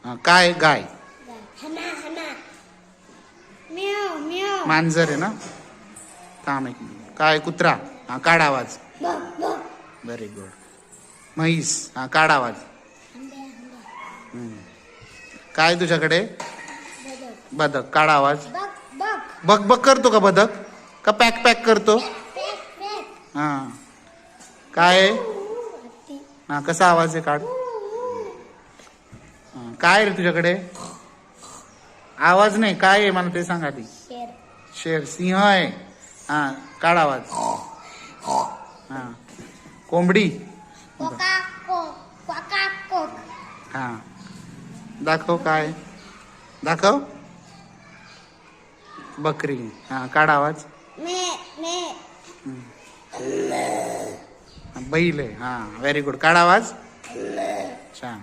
काय गाय. म्याव म्याव. मांजर आहे ना. थांब एक मिनिट. काय कुत्रा. हा काढ आवाज. Very good. म्हैस. हा काढ आवाज. काय तुझ्याकडे. बदक. काढ आवाज. बक बक करतो का बदक का पॅक पॅक करतो. हा काय आहे? हा कसा आवाज आहे काढ. काय रे तुझ्याकडे. आवाज नाही काय आहे मला ते सांग आधी. शेर. सिंह आहे. हा काढ आवाज. हा कोंबडी. हा दाखव काय. दाखव. बकरी. हा काढ आवाज. बैल आहे. हा व्हेरी गुड. काढ आवाज. छान.